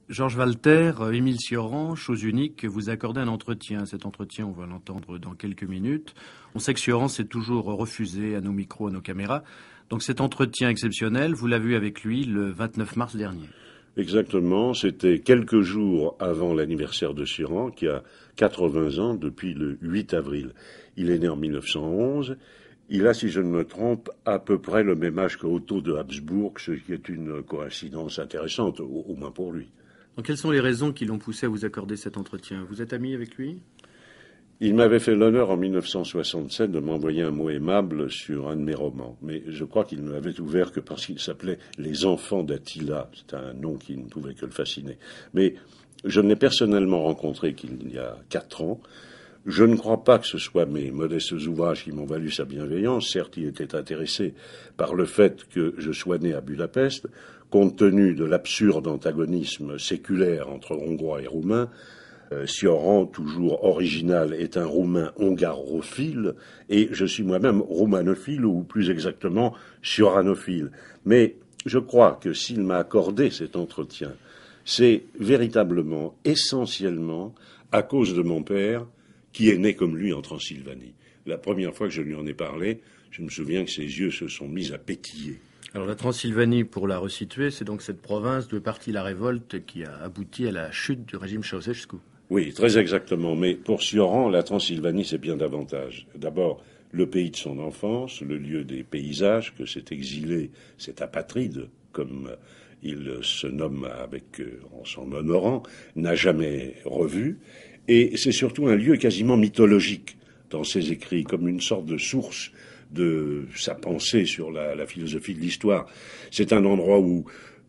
Georges Walter, Émile Cioran, chose unique, vous accordez un entretien. Cet entretien, on va l'entendre dans quelques minutes. On sait que Cioran s'est toujours refusé à nos micros, à nos caméras. Donc cet entretien exceptionnel, vous l'avez vu avec lui le 29 mars dernier. Exactement, c'était quelques jours avant l'anniversaire de Cioran, qui a 80 ans depuis le 8 avril. Il est né en 1911. Il a, si je ne me trompe, à peu près le même âge que Otto de Habsbourg, ce qui est une coïncidence intéressante, au moins pour lui. Donc quelles sont les raisons qui l'ont poussé à vous accorder cet entretien? Vous êtes ami avec lui? Il m'avait fait l'honneur en 1967 de m'envoyer un mot aimable sur un de mes romans, mais je crois qu'il ne l'avait ouvert que parce qu'il s'appelait Les Enfants d'Attila. C'est un nom qui ne pouvait que le fasciner. Mais je ne l'ai personnellement rencontré qu'il y a 4 ans. Je ne crois pas que ce soit mes modestes ouvrages qui m'ont valu sa bienveillance. Certes, il était intéressé par le fait que je sois né à Budapest, compte tenu de l'absurde antagonisme séculaire entre Hongrois et Roumains. Cioran, toujours original, est un Roumain hongarophile, et je suis moi-même roumanophile, ou plus exactement cioranophile. Mais je crois que s'il m'a accordé cet entretien, c'est véritablement, essentiellement, à cause de mon père, qui est né comme lui en Transylvanie. La première fois que je lui en ai parlé, je me souviens que ses yeux se sont mis à pétiller. Alors la Transylvanie, pour la resituer, c'est donc cette province de partit la révolte qui a abouti à la chute du régime Ceausescu. Oui, très exactement. Mais pour Cioran, la Transylvanie, c'est bien davantage. D'abord, le pays de son enfance, le lieu des paysages, que cet exilé, cet apatride, comme il se nomme en son honorant, n'a jamais revu. Et c'est surtout un lieu quasiment mythologique dans ses écrits, comme une sorte de source de sa pensée sur la philosophie de l'histoire. C'est un endroit où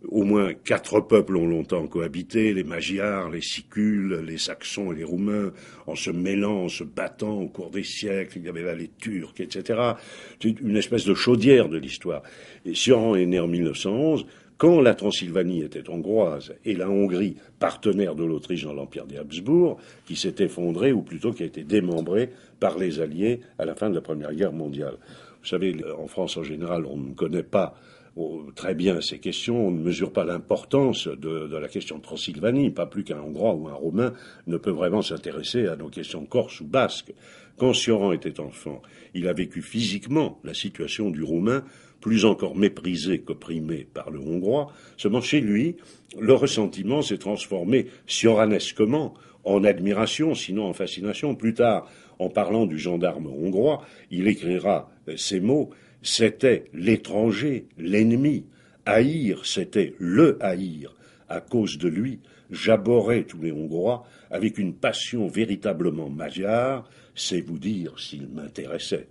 au moins 4 peuples ont longtemps cohabité, les Magyars, les Sicules, les Saxons et les Roumains, en se mêlant, en se battant au cours des siècles. Il y avait là les Turcs, etc. C'est une espèce de chaudière de l'histoire. Et Cioran est né en 1911, quand la Transylvanie était hongroise et la Hongrie partenaire de l'Autriche dans l'Empire des Habsbourg, qui s'est effondré, ou plutôt qui a été démembré par les Alliés à la fin de la Première Guerre mondiale. Vous savez, en France en général, on ne connaît pas très bien ces questions, on ne mesure pas l'importance de la question de Transylvanie, pas plus qu'un Hongrois ou un Roumain ne peut vraiment s'intéresser à nos questions corse ou basque. Quand Cioran était enfant, il a vécu physiquement la situation du Roumain, plus encore méprisé qu'opprimé par le Hongrois. Seulement chez lui, le ressentiment s'est transformé cioranesquement en admiration, sinon en fascination. Plus tard, en parlant du gendarme hongrois, il écrira ces mots: c'était l'étranger, l'ennemi. Haïr, c'était le haïr. À cause de lui, j'abhorrais tous les Hongrois avec une passion véritablement magyare, c'est vous dire s'il m'intéressait.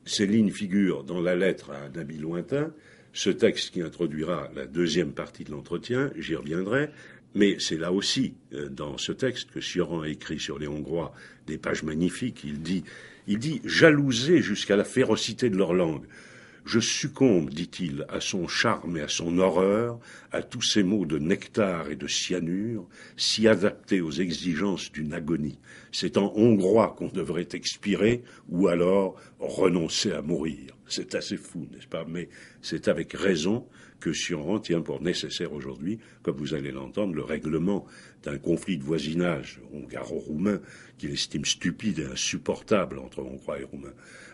Ces lignes figurent dans la lettre à un ami lointain, ce texte qui introduira la deuxième partie de l'entretien, j'y reviendrai, mais c'est là aussi, dans ce texte, que Cioran a écrit sur les Hongrois des pages magnifiques. Il dit « jalousé jusqu'à la férocité de leur langue ». Je succombe, dit-il, à son charme et à son horreur, à tous ces mots de nectar et de cyanure, si adaptés aux exigences d'une agonie. C'est en hongrois qu'on devrait expirer, ou alors renoncer à mourir. C'est assez fou, n'est-ce pas? Mais c'est avec raison que Cioran tient pour nécessaire aujourd'hui, comme vous allez l'entendre, le règlement d'un conflit de voisinage hongaro-roumain qu'il estime stupide et insupportable entre Hongrois et Roumains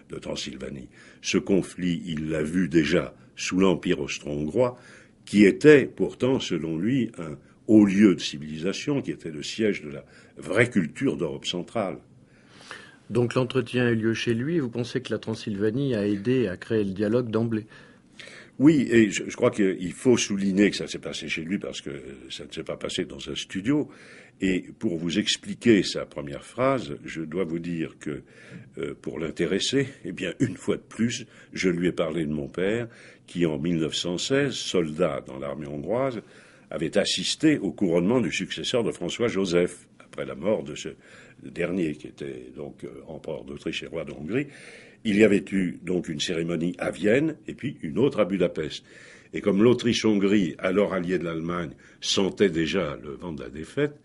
de Transylvanie. Ce conflit, il l'a vu déjà sous l'Empire austro-hongrois, qui était pourtant, selon lui, un haut lieu de civilisation, qui était le siège de la vraie culture d'Europe centrale. Donc l'entretien a eu lieu chez lui, et vous pensez que la Transylvanie a aidé à créer le dialogue d'emblée? Oui, et je crois qu'il faut souligner que ça s'est passé chez lui parce que ça ne s'est pas passé dans un studio. Et pour vous expliquer sa première phrase, je dois vous dire que pour l'intéresser, eh bien, une fois de plus, je lui ai parlé de mon père qui, en 1916, soldat dans l'armée hongroise, avait assisté au couronnement du successeur de François-Joseph, après la mort de ce dernier qui était donc empereur d'Autriche et roi de Hongrie. Il y avait eu donc une cérémonie à Vienne et puis une autre à Budapest. Et comme l'Autriche-Hongrie, alors alliée de l'Allemagne, sentait déjà le vent de la défaite,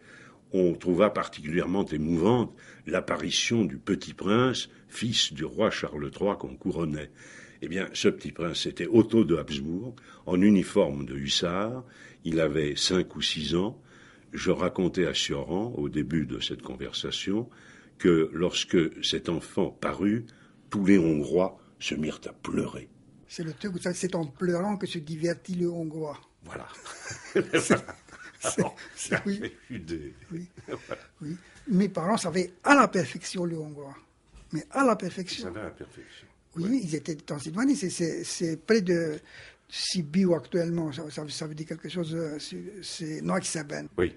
on trouva particulièrement émouvante l'apparition du petit prince, fils du roi Charles III qu'on couronnait. Eh bien, ce petit prince, c'était Otto de Habsbourg, en uniforme de hussard. Il avait 5 ou 6 ans. je racontais à Sioran, au début de cette conversation, que lorsque cet enfant parut, tous les Hongrois se mirent à pleurer. C'est le truc, c'est en pleurant que se divertit le Hongrois. Voilà. Oui. Oui. Oui. Mes parents savaient à la perfection le hongrois. Mais à la perfection. Ils savaient à la perfection. Oui, ils étaient en Transylvanie. C'est près de Sibiu actuellement. Ça veut dire quelque chose. C'est Noaxaben. Oui.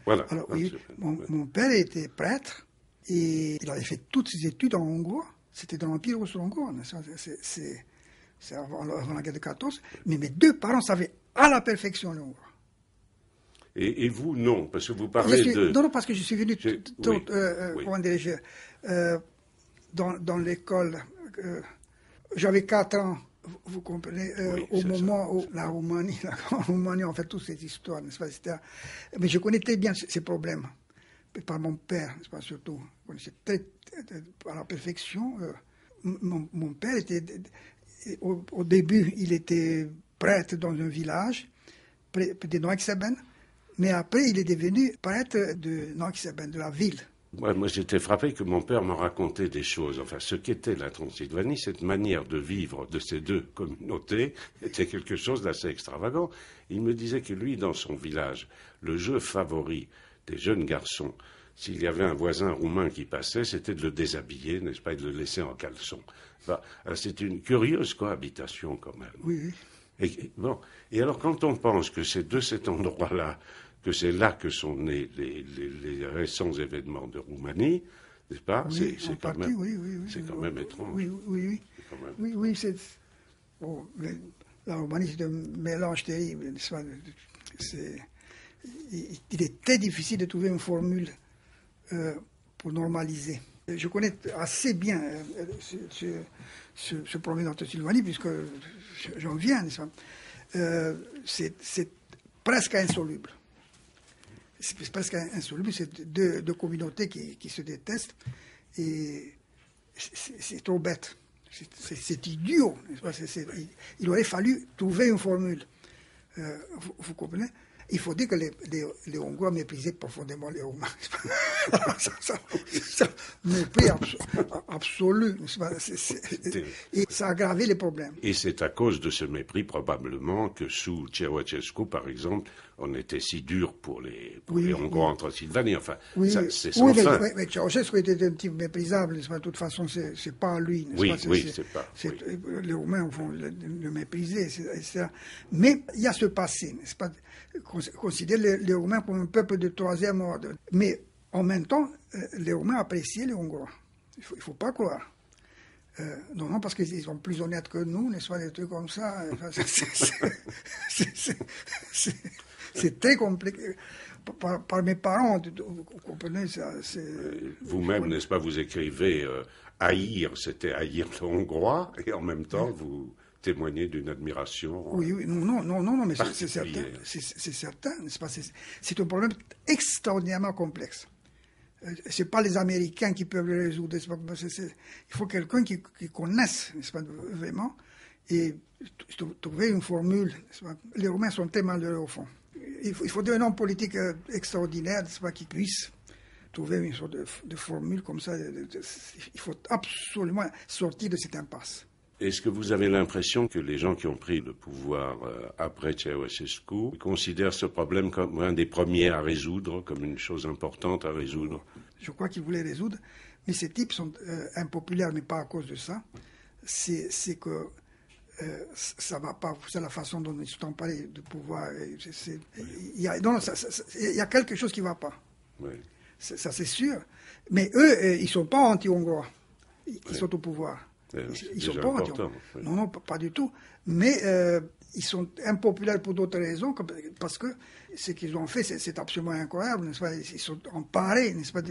Voilà. Alors, oui, mon père était prêtre et il avait fait toutes ses études en hongrois. C'était dans l'Empire austro-hongrois. C'est avant la guerre de 14. Mais mes deux parents savaient à la perfection le hongrois. Et vous, non, parce que vous parlez de... Non, parce que je suis venu comment dirais-je, dans l'école. J'avais 4 ans, vous comprenez, au moment où la Roumanie, on fait toute cette histoire, n'est-ce pas, etc. Mais je connaissais bien ces problèmes, par mon père, n'est-ce pas, surtout. Je connaissais à la perfection. Mon père était, au début, il était prêtre dans un village, près de Noaxaben. Mais après, il est devenu prêtre de Noaxaben, de la ville. Ouais, moi, j'étais frappé que mon père me racontait des choses. Enfin, ce qu'était la Transylvanie, cette manière de vivre de ces deux communautés, était quelque chose d'assez extravagant. Il me disait que lui, dans son village, le jeu favori des jeunes garçons, s'il y avait un voisin roumain qui passait, c'était de le déshabiller, n'est-ce pas, et de le laisser en caleçon. Enfin, c'est une curieuse cohabitation, quand même. Oui. Et alors, quand on pense que c'est de cet endroit-là, que c'est là que sont nés les récents événements de Roumanie, n'est-ce pas? Oui, c'est quand même étrange. Oui, c'est... Bon, la Roumanie, c'est un mélange terrible. Il est très difficile de trouver une formule pour normaliser. Je connais assez bien ce problème en Transylvanie, puisque j'en viens, n'est-ce pas? C'est presque insoluble. C'est presque insoluble, c'est deux communautés qui se détestent, et c'est trop bête. C'est idiot. Il aurait fallu trouver une formule. Vous comprenez? Il faut dire que les Hongrois méprisaient profondément les Roumains. Ça mépris absolu. Et ça a aggravé les problèmes. Et c'est à cause de ce mépris, probablement, que sous Ceausescu, par exemple, on était si dur pour les Hongrois en Transylvanie. Enfin, c'est sans fin. Mais Ceausescu était un type méprisable. De toute façon, c'est pas lui. Les Roumains vont le mépriser, etc. Mais il y a ce passé, n'est-ce pas? Considère les Roumains comme un peuple de troisième ordre. Mais en même temps, les Roumains appréciaient les Hongrois. Il ne faut pas croire. Non, parce qu'ils sont plus honnêtes que nous, n'est-ce pas, des trucs comme ça. C'est très compliqué. Par mes parents, vous comprenez ça. Vous-même, n'est-ce pas, vous écrivez haïr, c'était haïr le Hongrois, et en même temps, vous témoignez d'une admiration. Oui, non, mais c'est certain. C'est certain, n'est-ce pas? C'est un problème extraordinairement complexe. C'est pas les Américains qui peuvent le résoudre. Il faut quelqu'un qui connaisse, n'est-ce pas, vraiment, et trouver une formule. Les Roumains sont très malheureux au fond. Il faut un homme politique extraordinaire, n'est-ce pas, qui puisse trouver une sorte de formule comme ça. Il faut absolument sortir de cette impasse. Est-ce que vous avez l'impression que les gens qui ont pris le pouvoir après Ceausescu considèrent ce problème comme un des premiers à résoudre, comme une chose importante à résoudre? Je crois qu'ils voulaient résoudre, mais ces types sont impopulaires, mais pas à cause de ça. C'est que ça ne va pas. C'est la façon dont ils sont emparés du pouvoir. Il y a quelque chose qui ne va pas. Oui. Ça, c'est sûr. Mais eux, ils ne sont pas anti-hongrois. Ils sont au pouvoir. Ils sont pas anti-hongrois. Oui. Non, pas du tout. Mais ils sont impopulaires pour d'autres raisons, parce que ce qu'ils ont fait, c'est absolument incroyable, n'est-ce pas? Ils sont emparés, n'est-ce pas,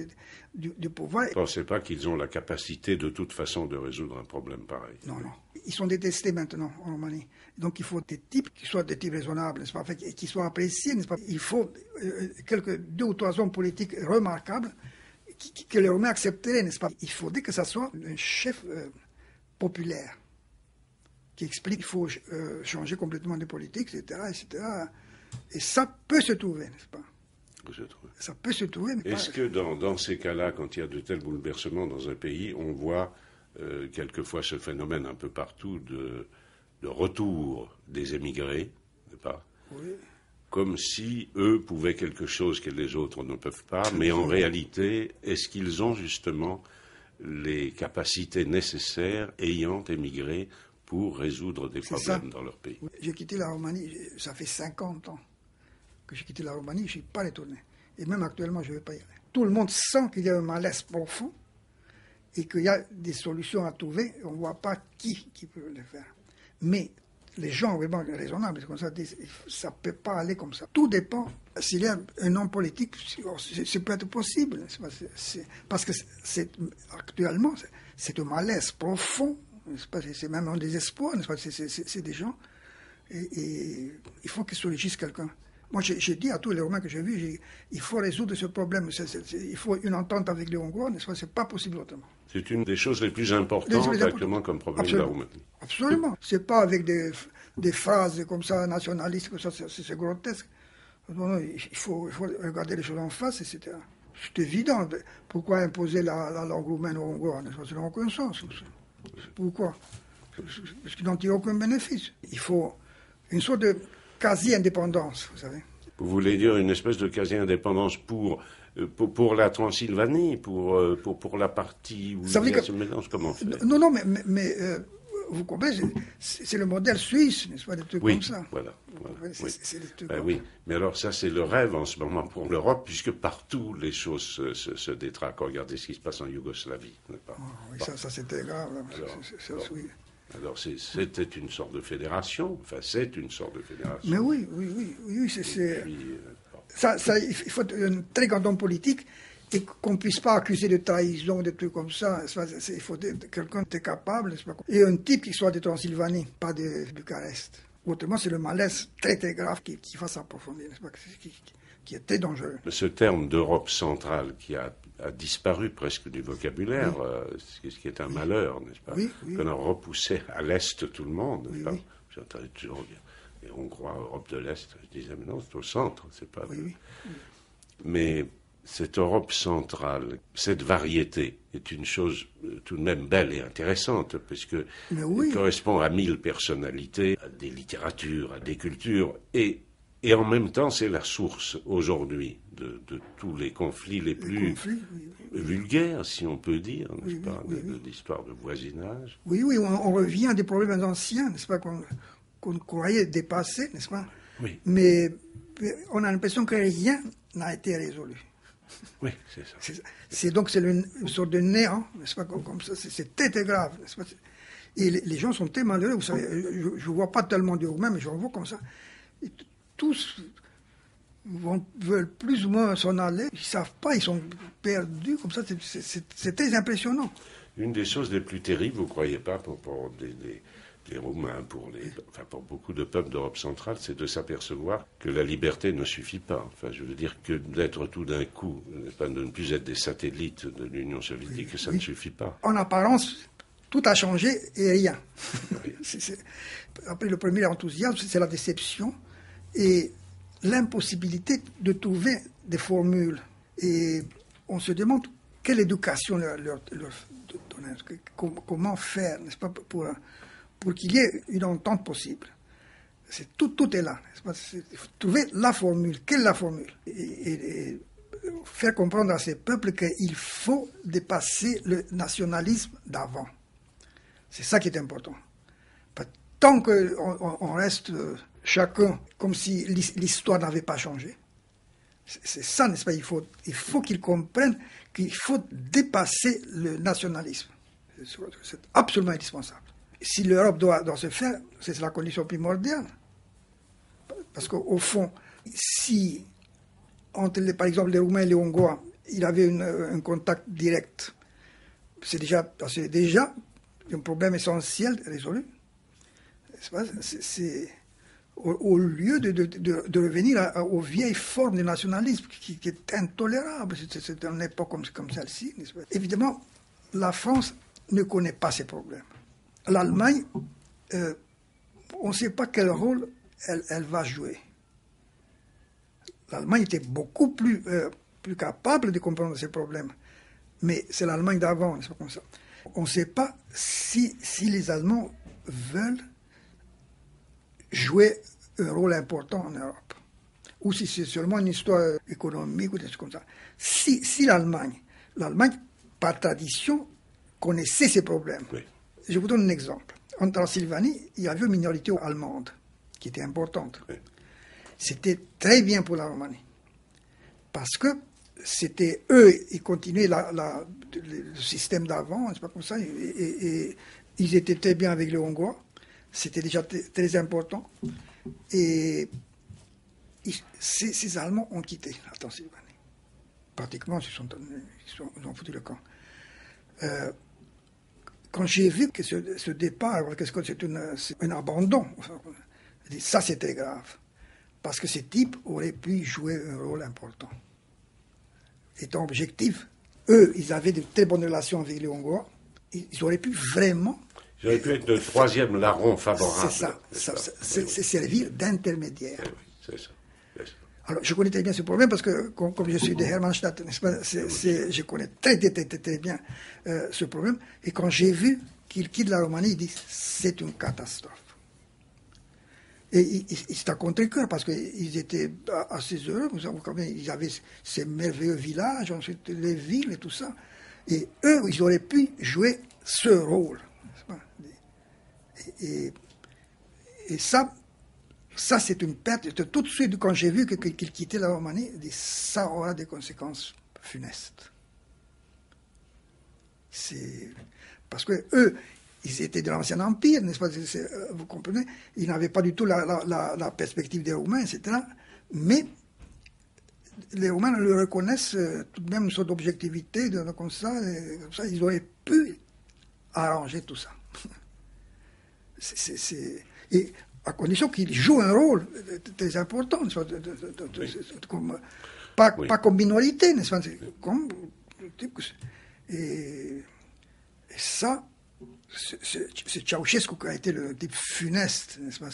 du pouvoir. Vous ne pensez pas qu'ils ont la capacité, de toute façon, de résoudre un problème pareil? Non. Ils sont détestés maintenant en Roumanie. Donc il faut des types qui soient des types raisonnables, n'est-ce pas, et qui soient appréciés, n'est-ce pas? Il faut 2 ou 3 hommes politiques remarquables que les Roumains accepteraient, n'est-ce pas? Il faudrait que ça soit un chef populaire qui explique qu'il faut changer complètement de politique, etc., etc. Et ça peut se trouver, n'est-ce pas? je trouve. Ça peut se trouver. Est-ce que dans ces cas-là, quand il y a de tels bouleversements dans un pays, on voit quelquefois ce phénomène un peu partout de retour des émigrés, n'est-ce pas? Oui. Comme si eux pouvaient quelque chose que les autres ne peuvent pas, mais en réalité, est-ce qu'ils ont justement les capacités nécessaires ayant émigré pour résoudre des problèmes dans leur pays? J'ai quitté la Roumanie, ça fait 50 ans que j'ai quitté la Roumanie, je ne suis pas retourné. Et même actuellement, je ne vais pas y aller. Tout le monde sent qu'il y a un malaise profond et qu'il y a des solutions à trouver. On ne voit pas qui peut le faire. Mais les gens vraiment raisonnables, comme ça, disent, ça ne peut pas aller comme ça. Tout dépend. S'il y a un homme politique, ça peut être possible. Parce que actuellement, c'est un malaise profond. C'est même un désespoir. C'est des gens. Et il faut qu'il surgisse quelqu'un. Moi, j'ai dit à tous les Roumains que j'ai vus, il faut résoudre ce problème. Il faut une entente avec les Hongrois, n'est-ce pas? C'est pas possible autrement. C'est une des choses les plus importantes actuellement comme problème de la Roumanie. Absolument. C'est pas avec des phrases comme ça, nationalistes, comme ça, c'est grotesque. Non, il faut regarder les choses en face, etc. C'est évident. Pourquoi imposer la langue roumaine aux Hongrois? Ça n'a aucun sens. Pourquoi? Parce qu'ils n'en tirent aucun bénéfice. Il faut une sorte de quasi-indépendance, vous savez. Vous voulez dire une espèce de quasi-indépendance pour la Transylvanie, pour la partie où il y a ce mélange, comment faire? Non, mais vous comprenez, c'est le modèle suisse, n'est-ce pas, des trucs comme ça. Voilà. C'est des trucs oui, mais alors ça, c'est le rêve en ce moment pour l'Europe, puisque partout les choses se détraquent. Regardez ce qui se passe en Yougoslavie, n'est-ce pas? Oui, ça c'était grave. Alors, c'était une sorte de fédération. Enfin, c'est une sorte de fédération. Mais oui, il faut un très grand homme politique et qu'on ne puisse pas accuser de trahison, des trucs comme ça. Il faut quelqu'un qui est capable, et un type qui soit de Transylvanie, pas de Bucarest. Autrement, c'est le malaise très très grave qui va s'approfondir, qui est très dangereux. Ce terme d'Europe centrale qui a disparu presque du vocabulaire, ce qui est un malheur, n'est-ce pas? Qu'on a repoussé à l'Est tout le monde, n'est-ce pas? J'entendais toujours dire, les Hongrois, Europe de l'Est, je disais, mais non, c'est au centre, c'est pas... Mais cette Europe centrale, cette variété est une chose tout de même belle et intéressante, parce que elle correspond à 1000 personnalités, à des littératures, à des cultures, et en même temps, c'est la source aujourd'hui de tous les conflits les plus vulgaires, si on peut dire, n'est-ce pas, de l'histoire de voisinage. Oui, on revient à des problèmes anciens, n'est-ce pas, qu'on croyait dépasser, n'est-ce pas? Oui. Mais on a l'impression que rien n'a été résolu. Oui, c'est ça. C'est une sorte de néant, n'est-ce pas, comme ça, c'est très grave, n'est-ce pas? Et les gens sont très malheureux, vous savez, je ne vois pas tellement de Roumains, mais je vois comme ça. Et tous veulent plus ou moins s'en aller, ils ne savent pas, ils sont perdus, comme ça, c'est très impressionnant. Une des choses les plus terribles, vous ne croyez pas, pour les Roumains, pour beaucoup de peuples d'Europe centrale, c'est de s'apercevoir que la liberté ne suffit pas. Enfin, je veux dire que d'être tout d'un coup, de ne plus être des satellites de l'Union soviétique, ça ne suffit pas. En apparence, tout a changé et rien. Après le premier enthousiasme, c'est la déception et l'impossibilité de trouver des formules. Et on se demande quelle éducation leur donner, comment faire, n'est-ce pas, pour qu'il y ait une entente possible. Tout est là, n'est-ce pas? Il faut trouver la formule. Quelle est la formule? Et faire comprendre à ces peuples qu'il faut dépasser le nationalisme d'avant. C'est ça qui est important. Tant qu'on reste chacun comme si l'histoire n'avait pas changé, c'est ça, n'est-ce pas? Il faut qu'ils comprennent qu'il faut dépasser le nationalisme. C'est absolument indispensable. Si l'Europe doit se faire, c'est la condition primordiale. Parce qu'au fond, si, entre par exemple les Roumains et les Hongrois, il y avait un contact direct, c'est déjà un problème essentiel résolu. C'est au lieu de revenir aux vieilles formes de nationalisme qui est intolérable. C'est une époque comme celle-ci. Évidemment, la France ne connaît pas ces problèmes. L'Allemagne, on ne sait pas quel rôle elle va jouer. L'Allemagne était beaucoup plus capable de comprendre ces problèmes. Mais c'est l'Allemagne d'avant, c'est pas comme ça. On ne sait pas si les Allemands veulent jouer un rôle important en Europe, ou si c'est seulement une histoire économique ou des choses comme ça. Si l'Allemagne, par tradition, connaissait ces problèmes. Oui. Je vous donne un exemple. En Transylvanie, il y avait une minorité allemande qui était importante. Oui. C'était très bien pour la Roumanie, parce que c'était eux, ils continuaient le système d'avant, c'est pas comme ça, et ils étaient très bien avec les Hongrois, c'était déjà très important, et ces Allemands ont quitté la Transylvanie. Pratiquement, ils ont foutu le camp. Quand j'ai vu que ce départ, c'est un abandon, j'ai dit, ça c'était grave, parce que ces types auraient pu jouer un rôle important. Étant objectif, eux, ils avaient de très bonnes relations avec les Hongrois. Ils auraient pu vraiment... Ils auraient pu être le troisième larron favorable. C'est ça. C'est servir d'intermédiaire. Oui, c'est ça. Alors, je connais très bien ce problème parce que, comme je suis de Hermannstadt, n'est-ce pas, je connais très bien ce problème. Et quand j'ai vu qu'ils quittent la Roumanie, ils disent c'est une catastrophe. Et c'est à contre-cœur parce qu'ils étaient assez heureux. Ils avaient ces merveilleux villages, ensuite les villes et tout ça. Et eux, ils auraient pu jouer ce rôle. Et ça c'est une perte. Tout de suite, quand j'ai vu qu'ils quittaient la Roumanie, ça aura des conséquences funestes. Parce que eux, ils étaient de l'Ancien Empire, n'est-ce pas? Vous comprenez? Ils n'avaient pas du tout la perspective des Roumains, etc. Mais les Roumains le reconnaissent tout de même une sorte d'objectivité, comme ça, ils auraient pu arranger tout ça. Et à condition qu'ils jouent un rôle très important, pas comme minorité, n'est-ce pas? Et ça, c'est Ceausescu qui a été le type funeste, n'est-ce pas?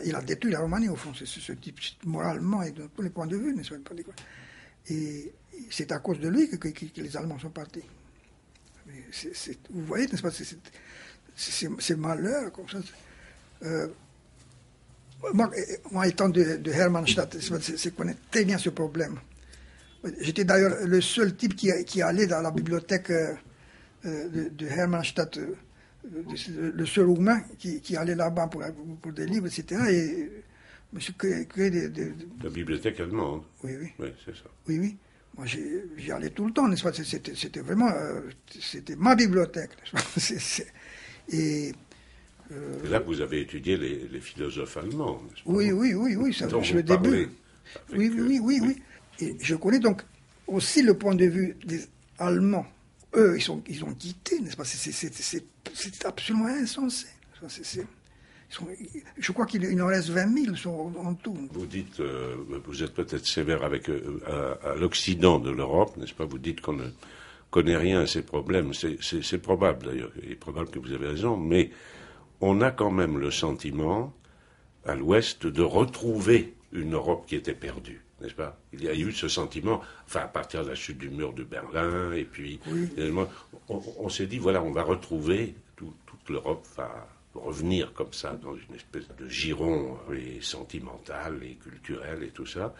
Il a détruit la Roumanie, au fond, c'est ce type, moralement et de tous les points de vue, n'est-ce pas? Et c'est à cause de lui que les Allemands sont partis. Vous voyez, n'est-ce pas? C'est malheur, comme ça. Moi, étant de Hermannstadt, je connais très bien ce problème. J'étais d'ailleurs le seul type qui allait dans la bibliothèque de Hermannstadt, le seul Roumain qui allait là-bas pour des livres, etc. Et je me suis créé La bibliothèque allemande. Oui. Oui, c'est ça. Oui. Moi, j'y allais tout le temps, n'est-ce pas? C'était vraiment... c'était ma bibliothèque, n'est-ce pas? Et là, vous avez étudié les philosophes allemands, n'est-ce pas? Oui, ça, je le début. Oui. Et je connais donc aussi le point de vue des Allemands. Eux, ils ont quitté, n'est-ce pas? C'est absolument insensé. Je crois qu'il en reste 20 000 en tout. Vous dites, vous êtes peut-être sévère avec à l'Occident de l'Europe, n'est-ce pas? Vous dites qu'on ne connaît rien à ces problèmes. C'est probable d'ailleurs. Il est probable que vous avez raison, mais on a quand même le sentiment, à l'Ouest, de retrouver une Europe qui était perdue, n'est-ce pas? Il y a eu ce sentiment, enfin, à partir de la chute du mur de Berlin, et puis, finalement, on s'est dit, voilà, on va retrouver, toute l'Europe va revenir comme ça, dans une espèce de giron sentimental et culturel et tout ça.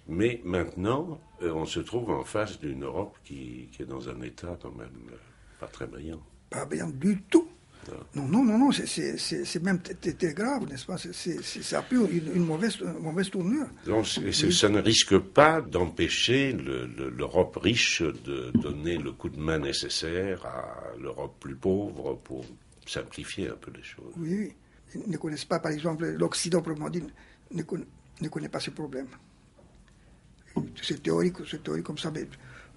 Mais maintenant, on se trouve en face d'une Europe qui est dans un état quand même pas très brillant. Pas brillant du tout. Non, c'est même très grave, n'est-ce pas? Ça a pris une mauvaise tournure. Donc, ça ne risque pas d'empêcher l'Europe riche de donner le coup de main nécessaire à l'Europe plus pauvre pour simplifier un peu les choses. Oui. Ils ne connaissent pas, par exemple, l'Occident, proprement dit, ne connaît pas ce problème. C'est théorique comme ça, mais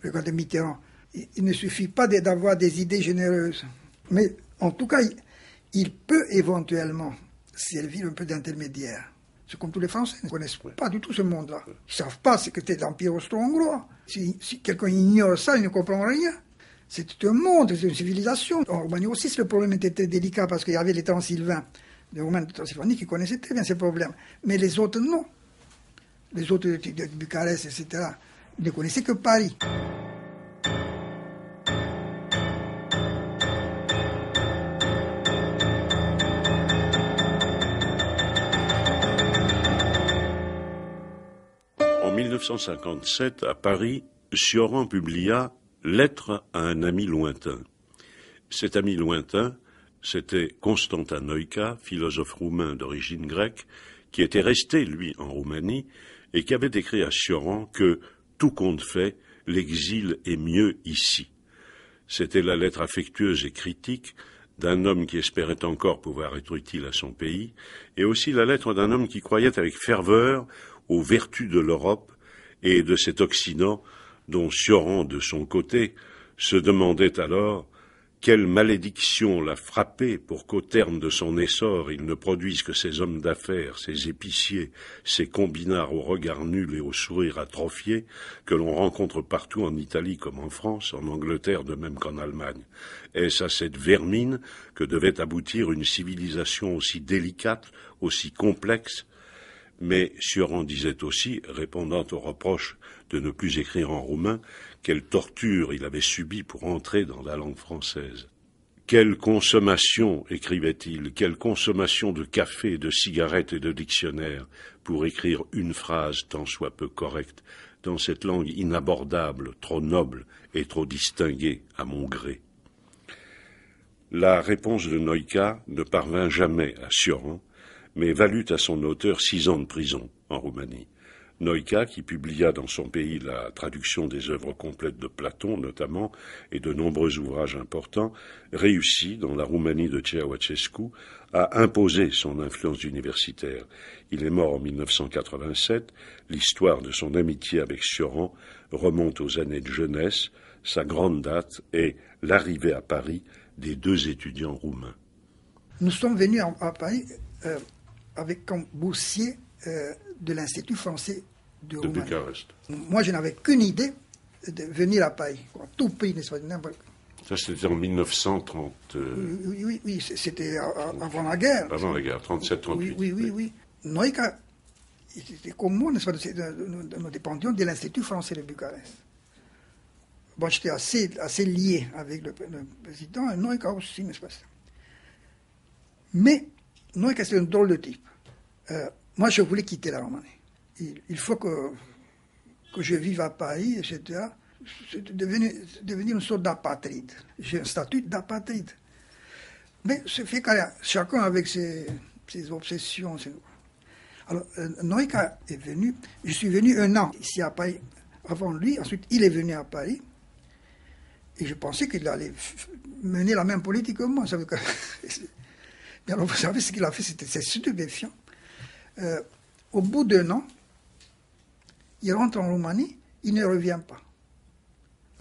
regardez Mitterrand. Il ne suffit pas d'avoir des idées généreuses, mais en tout cas, il peut éventuellement servir un peu d'intermédiaire. C'est comme tous les Français, ils ne connaissent pas du tout ce monde-là. Ils ne savent pas ce que c'était l'Empire austro-hongrois. Si quelqu'un ignore ça, il ne comprend rien. C'était un monde, c'est une civilisation. En Roumanie aussi, le problème était très délicat parce qu'il y avait les Transylvains, les Roumains de Transylvanie qui connaissaient très bien ces problèmes. Mais les autres, non. les autres de Bucarest, etc., ne connaissaient que Paris. En 1957, à Paris, Sioran publia « Lettre à un ami lointain ». Cet ami lointain, c'était Constantin Noïca, philosophe roumain d'origine grecque, qui était resté, lui, en Roumanie, et qui avait écrit à Sioran que, tout compte fait, l'exil est mieux ici. C'était la lettre affectueuse et critique d'un homme qui espérait encore pouvoir être utile à son pays, et aussi la lettre d'un homme qui croyait avec ferveur aux vertus de l'Europe et de cet Occident dont Sioran, de son côté, se demandait alors quelle malédiction l'a frappé pour qu'au terme de son essor il ne produise que ces hommes d'affaires, ces épiciers, ces combinards au regard nul et au sourire atrophié que l'on rencontre partout en Italie comme en France, en Angleterre de même qu'en Allemagne. Est-ce à cette vermine que devait aboutir une civilisation aussi délicate, aussi complexe? Mais Sioran disait aussi, répondant aux reproches de ne plus écrire en roumain, quelle torture il avait subie pour entrer dans la langue française. Quelle consommation, écrivait-il, quelle consommation de café, de cigarettes et de dictionnaires pour écrire une phrase tant soit peu correcte dans cette langue inabordable, trop noble et trop distinguée à mon gré. La réponse de Noïca ne parvint jamais à Sioran, mais valut à son auteur 6 ans de prison en Roumanie. Noïca, qui publia dans son pays la traduction des œuvres complètes de Platon notamment, et de nombreux ouvrages importants, réussit, dans la Roumanie de Ceausescu, à imposer son influence universitaire. Il est mort en 1987, l'histoire de son amitié avec Sioran remonte aux années de jeunesse, sa grande date est l'arrivée à Paris des 2 étudiants roumains. Nous sommes venus à Paris avec comme boursier de l'Institut français de Roumanie. Bucarest. Moi, je n'avais qu'une idée de venir à Paris. Tout pays, n'est-ce pas? Ça, c'était en 1930. Oui, c'était avant la guerre. Avant la guerre, 37-38. Oui. Noïca, c'était comme moi, n'est-ce pas? Nous dépendions de l'Institut français de Bucarest. Bon, j'étais assez lié avec le président, et Noïca aussi, n'est-ce pas? Mais Noïca, c'est un drôle de type. Moi, je voulais quitter la Roumanie. Il faut que je vive à Paris, etc. C'est devenir une sorte d'apatride. J'ai un statut d'apatride. Mais c'est fait quand chacun avec ses obsessions. Alors, Noïca est venu. Je suis venu 1 an ici à Paris avant lui. Ensuite, il est venu à Paris. Et je pensais qu'il allait mener la même politique que moi. Mais alors, vous savez ce qu'il a fait, c'est stupéfiant. Au bout d'1 an, il rentre en Roumanie, il ne revient pas.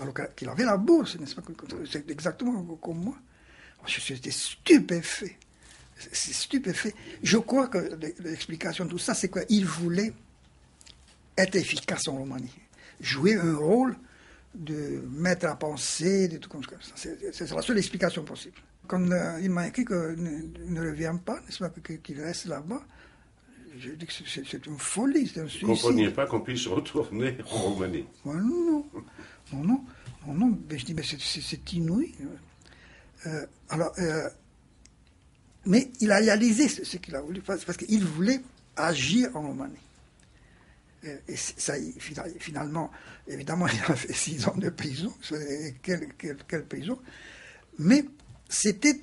Alors qu'il avait la bourse, n'est-ce pas? C'est exactement comme moi. J'étais stupéfait. C'est stupéfait. Je crois que l'explication de tout ça, c'est qu'il voulait être efficace en Roumanie. Jouer un rôle de maître à penser, de tout comme ça. C'est la seule explication possible. Quand il m'a écrit qu'il ne revient pas, n'est-ce pas, qu'il reste là-bas, je dis que c'est une folie, c'est un suicide. Vous ne compreniez pas qu'on puisse retourner en Roumanie? Non. Mais je dis, mais c'est inouï. Mais il a réalisé ce qu'il a voulu faire, parce qu'il voulait agir en Roumanie. Et ça, finalement, évidemment, il a fait 6 ans de prison. Quelle prison? Mais c'était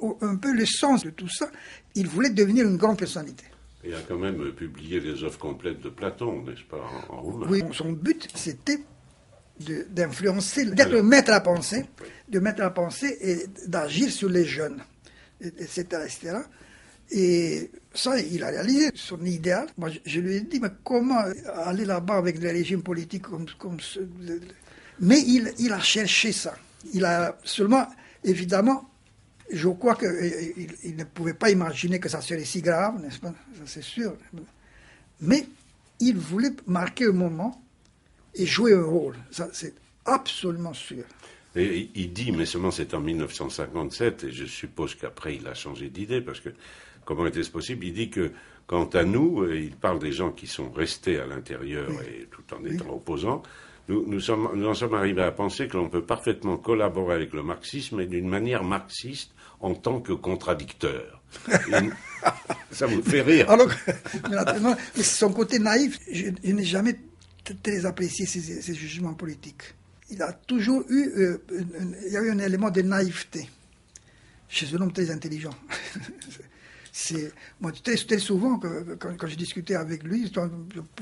un peu le sens de tout ça. Il voulait devenir une grande personnalité. Il a quand même publié les œuvres complètes de Platon, n'est-ce pas, en roumain? Oui, son but, c'était d'influencer, d'être maître à penser, de mettre à penser et d'agir sur les jeunes, etc., etc. Et ça, il a réalisé son idéal. Moi, je lui ai dit, mais comment aller là-bas avec des régimes politiques comme ce... Mais il a cherché ça. Il a seulement, évidemment, je crois qu'il ne pouvait pas imaginer que ça serait si grave, n'est-ce pas? Ça, c'est sûr. Mais il voulait marquer un moment et jouer un rôle. Ça, c'est absolument sûr. Et il dit, mais seulement c'est en 1957, et je suppose qu'après il a changé d'idée, parce que comment était-ce possible? Il dit que Quant à nous, il parle des gens qui sont restés à l'intérieur et tout en étant opposants. Nous en sommes arrivés à penser que l'on peut parfaitement collaborer avec le marxisme et d'une manière marxiste en tant que contradicteur. Ça vous fait rire. Alors, mais son côté naïf, je n'ai jamais très apprécié ses jugements politiques. Il a toujours eu, il y a eu un élément de naïveté chez un homme très intelligent. Moi, très souvent, quand je discutais avec lui, je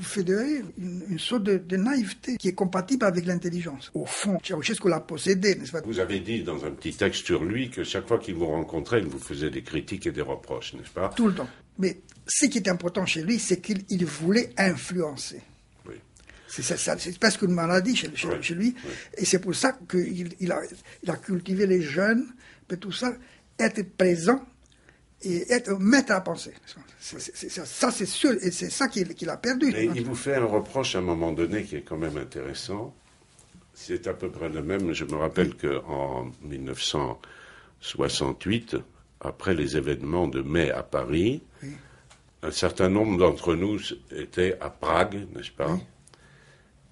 fédérer une sorte de naïveté qui est compatible avec l'intelligence. Au fond, Ceausescu l'a possédé, n'est-ce pas? Vous avez dit dans un petit texte sur lui que chaque fois qu'il vous rencontrait, il vous faisait des critiques et des reproches, n'est-ce pas? Tout le temps. Mais ce qui est important chez lui, c'est qu'il voulait influencer. Oui. C'est presque une maladie chez lui. Oui. Et c'est pour ça qu'il a cultivé les jeunes, tout ça, être présent et être maître à penser. Ça, c'est sûr, et c'est ça qu'il a perdu. Et il vous fait un reproche à un moment donné qui est quand même intéressant. C'est à peu près le même. Je me rappelle qu'en 1968, après les événements de mai à Paris, un certain nombre d'entre nous étaient à Prague, n'est-ce pas?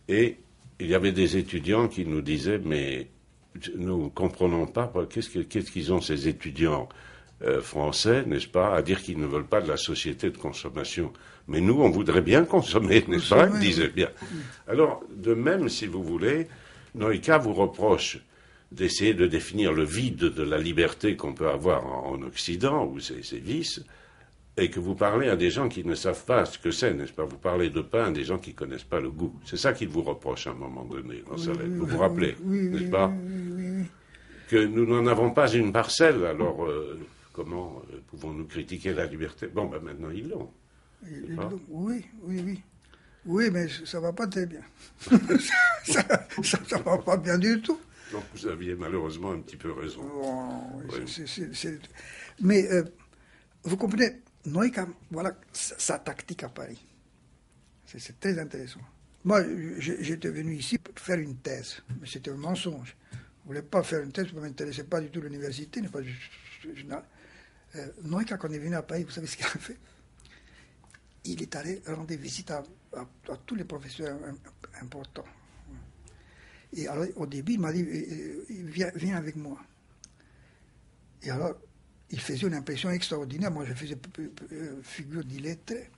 Et il y avait des étudiants qui nous disaient, mais nous ne comprenons pas, qu'est-ce qu'ils ont ces étudiants français, n'est-ce pas, à dire qu'ils ne veulent pas de la société de consommation. Mais nous, on voudrait bien consommer, n'est-ce pas? Ils disaient bien. Alors, de même, si vous voulez, Noïka vous reproche d'essayer de définir le vide de la liberté qu'on peut avoir en Occident, ou ses vices, et que vous parlez à des gens qui ne savent pas ce que c'est, n'est-ce pas? Vous parlez de pain à des gens qui ne connaissent pas le goût. C'est ça qu'il vous reproche à un moment donné dans sa lettre. Vous vous rappelez, n'est-ce pas? Que nous n'en avons pas une parcelle, alors comment pouvons-nous critiquer la liberté? Bon, ben maintenant ils l'ont. Oui, mais ça ne va pas très bien. ça ne va pas bien du tout. Donc vous aviez malheureusement un petit peu raison. Mais vous comprenez, Noïka, voilà sa tactique à Paris. C'est très intéressant. Moi, j'étais venu ici pour faire une thèse, mais c'était un mensonge. Je ne voulais pas faire une thèse, je ne m'intéressais pas du tout à l'université. Noïka, quand il est venu à Paris, vous savez ce qu'il a fait? Il est allé rendre visite à tous les professeurs importants. Et alors, au début, il m'a dit, viens avec moi. Et alors, il faisait une impression extraordinaire. Moi, je faisais figure d'illettré.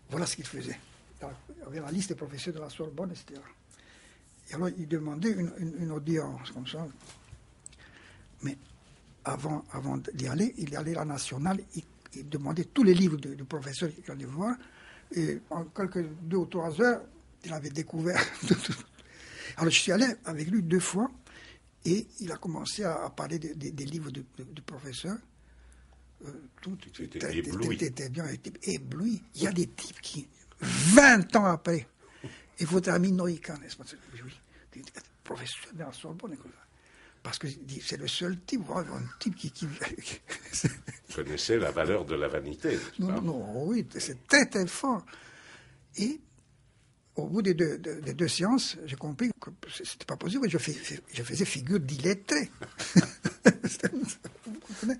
Voilà ce qu'il faisait. Il y avait la liste des professeurs de la Sorbonne, etc. Et alors, il demandait une audience, comme ça. Mais avant d'y aller, il allait à la Nationale, il demandait tous les livres du professeur qu'il allait voir. Et en quelques 2 ou 3 heures, il avait découvert tout. Alors, je suis allé avec lui 2 fois, et il a commencé à parler des livres du professeur. Tout était bien ébloui. Il y a des types qui, 20 ans après, et votre ami Noïka, n'est-ce pas? Oui, professeur de la Sorbonne, parce que c'est le seul type, un type qui connaissait la valeur de la vanité. Non, oui, c'est très très fort. Et au bout des deux séances, j'ai compris que c'était pas possible. Je faisais figure d'illettré. Vous comprenez?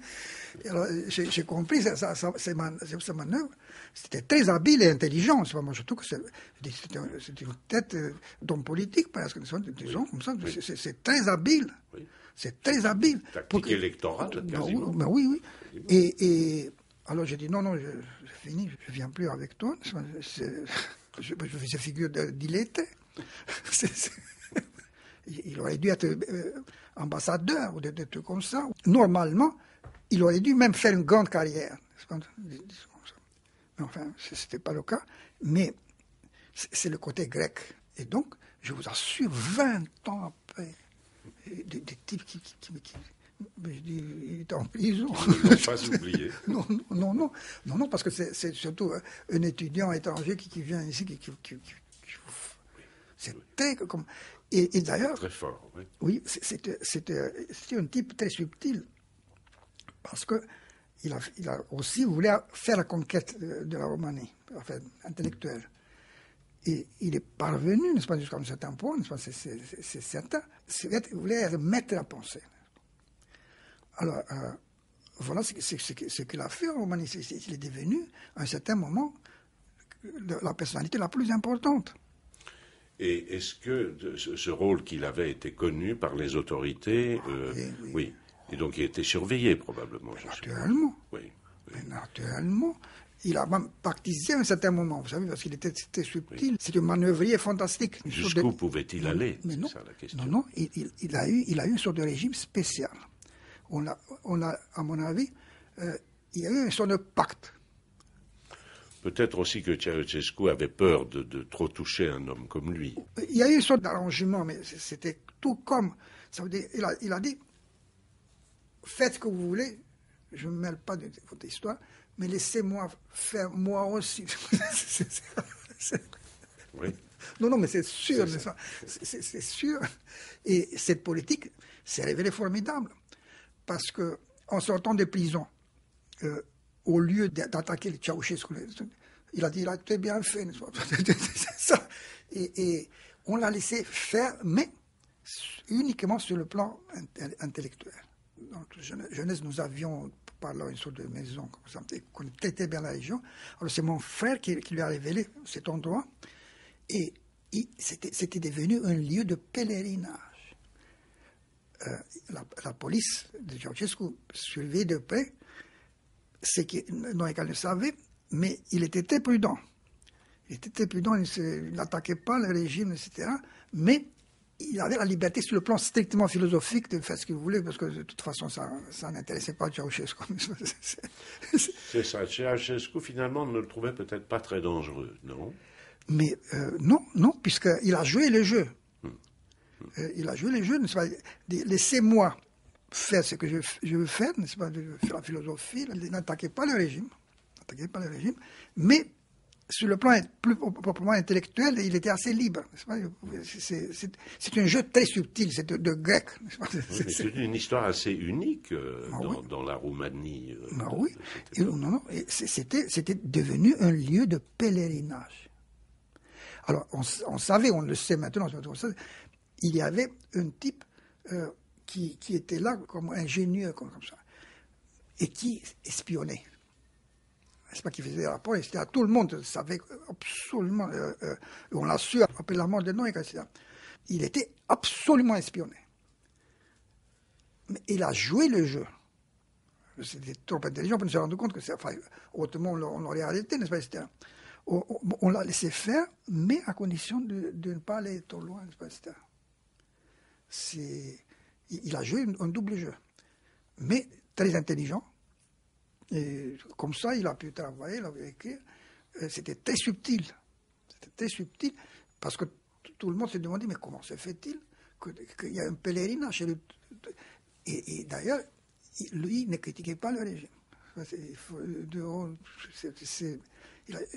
Alors, j'ai compris sa manœuvre. C'était très habile et intelligent. Moi, je trouve que c'est une tête d'homme politique, presque. Disons comme ça. C'est très habile. Oui. C'est très habile. Tactique électorale, quasiment. Ben oui. Et alors, j'ai dit, non, je finis, je ne viens plus avec toi. Je faisais figure d'illettré. Il aurait dû être ambassadeur ou des trucs comme ça. Normalement, il aurait dû même faire une grande carrière. Mais enfin, ce n'était pas le cas. Mais c'est le côté grec. Et donc, je vous assure, 20 ans après, des types qui je dis, il est en prison. Ils ne l'ont pas oublié. Non, parce que c'est surtout un étudiant étranger qui vient ici, c'est très comme. Et d'ailleurs. Très fort, oui. Oui, c'était un type très subtil, parce que il a aussi voulu faire la conquête de la Roumanie, enfin, intellectuelle. Et il est parvenu, n'est-ce pas, jusqu'à un certain point, n'est-ce pas, c'est certain. Il voulait être maître à penser. Alors, voilà ce qu'il a fait en Roumanie. Il est devenu, à un certain moment, la personnalité la plus importante. Et est-ce que ce rôle qu'il avait été connu par les autorités? Oui. Et donc il était surveillé probablement. Naturellement. Oui. Mais naturellement. Il a même partisé à un certain moment, vous savez, parce qu'il était subtil. Oui. C'est un manœuvrier fantastique. Jusqu'où pouvait-il aller? Mais non, c'est ça la question. Non, il a eu une sorte de régime spécial. On a à mon avis, il y a eu une sorte de pacte. Peut-être aussi que Ceausescu avait peur de trop toucher un homme comme lui. Il y a eu une sorte d'arrangement, mais c'était tout comme. Ça veut dire, il a dit, faites ce que vous voulez, je ne me mêle pas de votre histoire, mais laissez-moi faire moi aussi. Oui. Non, mais c'est sûr, c'est sûr. Et cette politique s'est révélée formidable, parce que en sortant des prisons, au lieu d'attaquer les Ceausescu, il a dit, il a très bien fait, c'est ça. Et on l'a laissé faire, mais uniquement sur le plan intellectuel. Dans notre jeunesse, nous avions, parlant une sorte de maison, comme ça, et qu'on était bien la région. Alors c'est mon frère qui lui a révélé cet endroit, et c'était devenu un lieu de pèlerinage. La police de Ceausescu surveillait de près, c'est que Noikal le savait, mais il était très prudent. Il n'attaquait pas le régime, etc. Mais il avait la liberté sur le plan strictement philosophique de faire ce qu'il voulait, parce que de toute façon, ça n'intéressait pas Ceausescu. C'est ça. Ceausescu, finalement, ne le trouvait peut-être pas très dangereux, non? Mais non, puisqu'il a joué le jeu. Il a joué le jeu, n'est-ce pas? Laissez-moi faire ce que je veux faire, n'est-ce pas? De faire la philosophie. Il n'attaquait pas le régime, mais sur le plan plus proprement intellectuel, il était assez libre. C'est un jeu très subtil, c'est de grec. C'est une histoire assez unique dans la Roumanie. Oui, c'était devenu un lieu de pèlerinage. Alors, on savait, on le sait maintenant, il y avait un type qui était là comme ingénieux, comme ça, et qui espionnait. C'est pas qu'il faisait des rapports, c'était à tout le monde, savait absolument, on l'a su après la mort de Noé, etc. Il était absolument espionné. Mais il a joué le jeu. C'était trop intelligent pour nous rendre compte que autrement on l'aurait arrêté, n'est-ce pas, etc. On l'a laissé faire, mais à condition de ne pas aller trop loin, n'est-ce pas, etc. Il a joué un double jeu, mais très intelligent. Et comme ça, il a pu travailler, il a pu écrire. C'était très subtil. Parce que tout le monde s'est demandé, mais comment se fait-il qu'il y a un pèlerinage chez lui? Et d'ailleurs, lui ne critiquait pas le régime.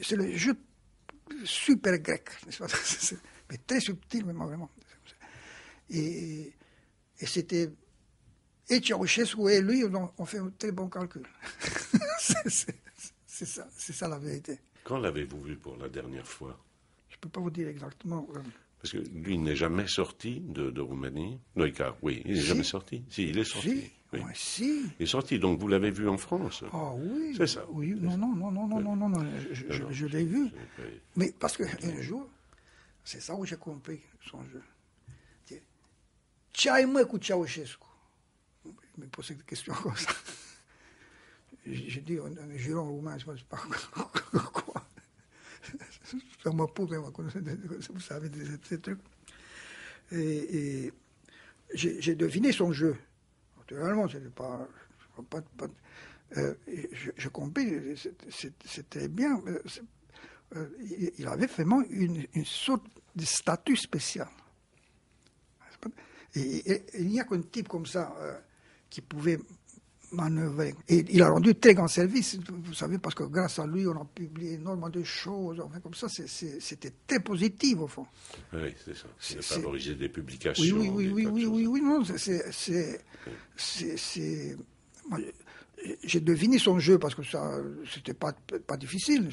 C'est le jeu super grec, n'est-ce pas? Mais très subtil, mais vraiment. Et c'était... Et Ceausescu et lui ont fait un très bon calcul. C'est ça la vérité. Quand l'avez-vous vu pour la dernière fois? Je ne peux pas vous dire exactement. Parce que lui, il n'est jamais sorti de Roumanie. Noikal, oui, il n'est jamais sorti. Si, il est sorti. Si. Oui. Ouais, si. Il est sorti, donc vous l'avez vu en France? Ah oui. C'est ça. Oui, non, je l'ai vu. Mais parce qu'un jour, c'est ça où j'ai compris son jeu. Ce-ai mă cu Ceausescu? Il me pose cette question comme ça. J'ai dit, un juron roumain, je ne sais pas quoi. Ça m'a pourri, vous savez, ces trucs. Et j'ai deviné son jeu. Naturellement, c'était pas je compris, c'était bien. Il avait vraiment une sorte de statut spécial. Et il n'y a qu'un type comme ça qui pouvait manœuvrer. Et il a rendu très grand service, vous savez, parce que grâce à lui, on a publié énormément de choses. Enfin, comme ça, c'était très positif, au fond. Oui, c'est ça. Il a favorisé des publications. Oui, non, moi, j'ai deviné son jeu, parce que ça, c'était pas difficile.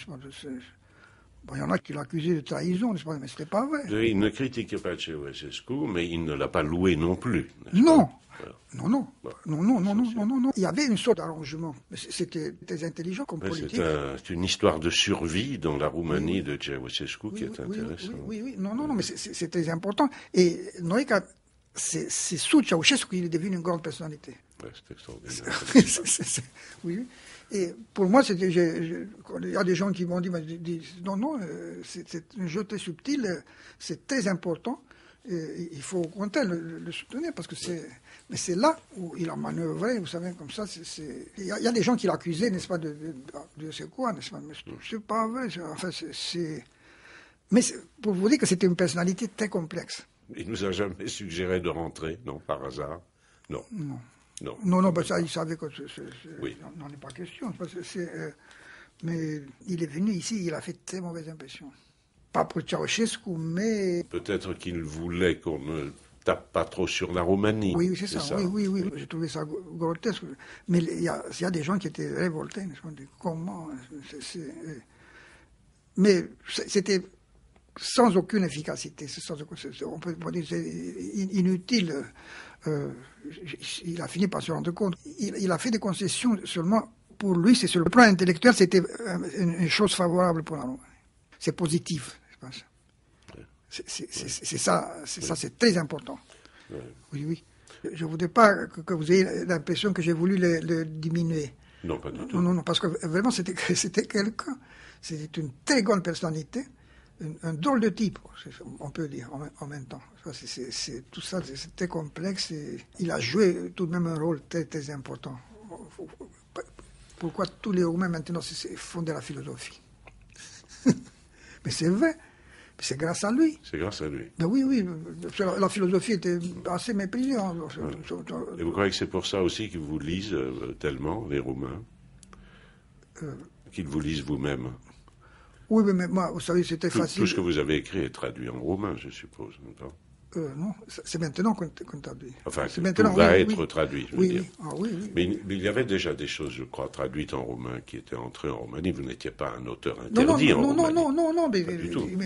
Bon, il y en a qui l'accusaient de trahison, n'est-ce pas? Mais ce n'était pas vrai. Il ne critiquait pas Ceausescu, mais il ne l'a pas loué non plus. Non, Non, non. Bon. Non. Il y avait une sorte d'arrangement. C'était très intelligent comme politique. C'est une histoire de survie dans la Roumanie de Ceausescu qui est intéressante. Oui. Non, mais c'est très important. Et Norica, c'est sous Ceausescu qu'il est devenu une grande personnalité. Ouais, c'est extraordinaire. Oui. Et pour moi, il y a des gens qui m'ont dit, non, c'est un jeu très subtil, c'est très important. Il faut au contraire le soutenir parce que mais c'est là où il a manœuvré, vous savez, comme ça. Il y a des gens qui l'accusaient, n'est-ce pas, de c'est quoi, n'est-ce pas, mais c'est pas vrai. Enfin, mais pour vous dire que c'était une personnalité très complexe. Il nous a jamais suggéré de rentrer, non, par hasard, non. Non, ça, il savait que oui. n'en est pas question. Mais il est venu ici, il a fait très mauvaise impression. Pas pour Ceausescu, mais... Peut-être qu'il voulait qu'on ne tape pas trop sur la Roumanie. Oui, c'est ça. Oui. J'ai trouvé ça grotesque. Mais il y a des gens qui étaient révoltés. Comment Mais c'était sans aucune efficacité. On peut dire que c'est inutile. Il a fini par se rendre compte. Il a fait des concessions seulement pour lui. C'est sur le plan intellectuel, c'était une chose favorable pour la Roumanie. C'est positif, je pense. C'est ça, c'est très important. Oui. Je ne voudrais pas que vous ayez l'impression que j'ai voulu le diminuer. Non, pas du tout. Non, parce que vraiment, c'était quelqu'un. C'était une très grande personnalité, un drôle de type, on peut dire, en même temps. Tout ça, c'est très complexe. Et il a joué tout de même un rôle très, très important. Pourquoi tous les Roumains maintenant font de la philosophie? Mais c'est vrai, c'est grâce à lui. C'est grâce à lui. Ben oui, la philosophie était assez méprisée. Et vous croyez que c'est pour ça aussi qu'ils vous lisent tellement, les Roumains, qu'ils vous lisent vous-même? Oui, mais moi, vous savez, c'était facile. Tout ce que vous avez écrit est traduit en roumain, je suppose, non? Non, c'est maintenant qu'on traduit. Enfin, tout va être traduit, je veux dire. Oui. Mais il y avait déjà des choses, je crois, traduites en roumain qui étaient entrées en Roumanie. Vous n'étiez pas un auteur interdit en Roumanie. Non, mais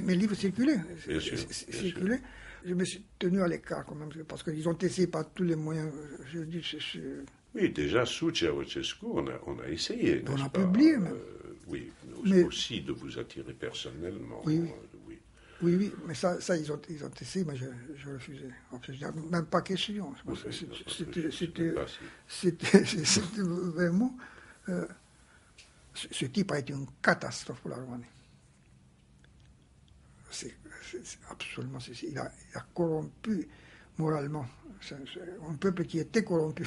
mes livres circulaient. Bien sûr. Je me suis tenu à l'écart quand même, parce qu'ils ont essayé par tous les moyens. Je dis, oui, déjà, sous Ceausescu, on a essayé. On a publié, oui, mais aussi de vous attirer personnellement. Oui, mais ça ils ont essayé, mais je refusais. Même pas question. C'était vraiment... ce type a été une catastrophe pour la Roumanie. C'est absolument... Il a corrompu moralement. Un peuple qui était corrompu.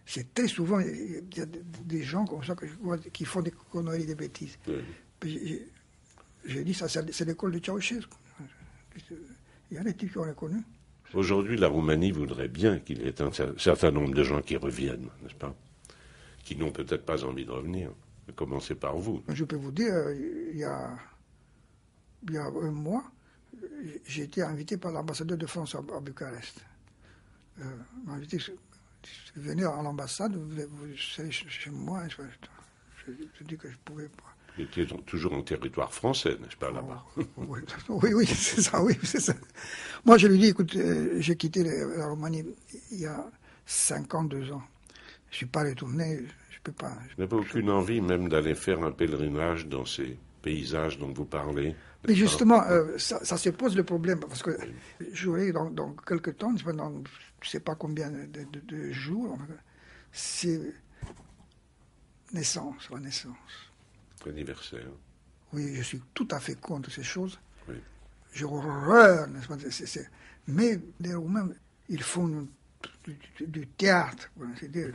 C'est très souvent, il y a des gens comme ça que je vois qui font des conneries, des bêtises. J'ai dit ça, c'est l'école de Ceausescu. Il y a des types qui ont reconnu. Aujourd'hui, la Roumanie voudrait bien qu'il y ait un certain nombre de gens qui reviennent, n'est-ce pas? Qui n'ont peut-être pas envie de revenir. Commencez par vous. Je peux vous dire, il y a un mois, j'ai été invité par l'ambassadeur de France à Bucarest. M'a invité, venez à l'ambassade, vous serez chez moi. Je dis que je ne pouvais pas. Vous étiez toujours en territoire français, n'est-ce pas, là-bas? Oui, c'est ça. Moi, je lui dis, écoute, j'ai quitté la Roumanie il y a 52 ans. Je ne suis pas retourné, je ne peux pas. Vous n'avez aucune envie même d'aller faire un pèlerinage dans ces paysages dont vous parlez? Mais justement, ça se pose le problème, parce que j'aurai dans quelques temps, dans je ne sais pas combien de jours, c'est la naissance. Anniversaire. Oui, je suis tout à fait contre ces choses. Oui. J'ai horreur, n'est-ce pas? Mais les Roumains, ils font du théâtre. C'est-à-dire,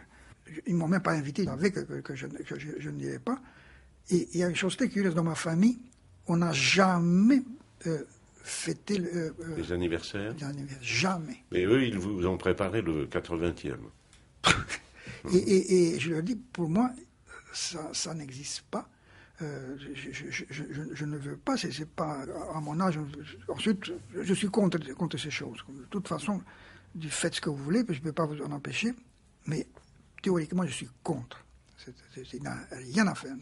ils ne m'ont même pas invité, ils savaient que je n'irais pas. Et il y a une chose très curieuse dans ma famille, on n'a jamais fêté les anniversaires. Jamais. Mais eux, ils vous ont préparé le 80e. et je leur dis, pour moi, ça n'existe pas. Je ne veux pas, c'est pas à mon âge. Ensuite, je suis contre ces choses. De toute façon, faites ce que vous voulez, je ne peux pas vous en empêcher, mais théoriquement, je suis contre. Il n'y a rien à faire.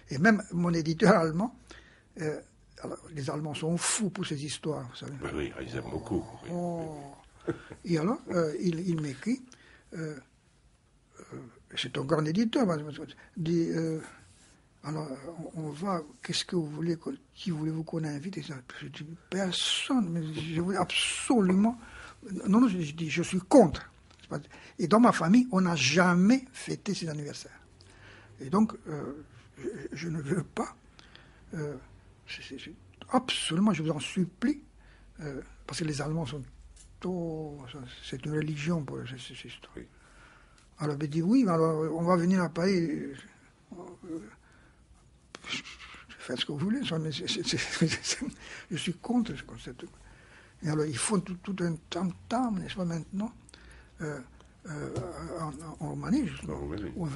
Et même mon éditeur allemand, alors, les Allemands sont fous pour ces histoires, vous savez. Oui, ils aiment beaucoup. Et alors, il m'écrit, c'est un grand éditeur, dit, alors, on va, qu'est-ce que vous voulez, qui voulez-vous qu'on invite? Je dis, personne, mais je voulais absolument, non, je dis, je suis contre. Et dans ma famille, on n'a jamais fêté ses anniversaires. Et donc, je ne veux pas, absolument, je vous en supplie, parce que les Allemands sont c'est une religion pour eux. Oui. Alors, il dit oui, alors on va venir à Paris. Faites ce que vous voulez, mais je suis contre ce concept. Et alors, il faut tout un tam-tam, n'est-ce pas, maintenant, en Roumanie, justement,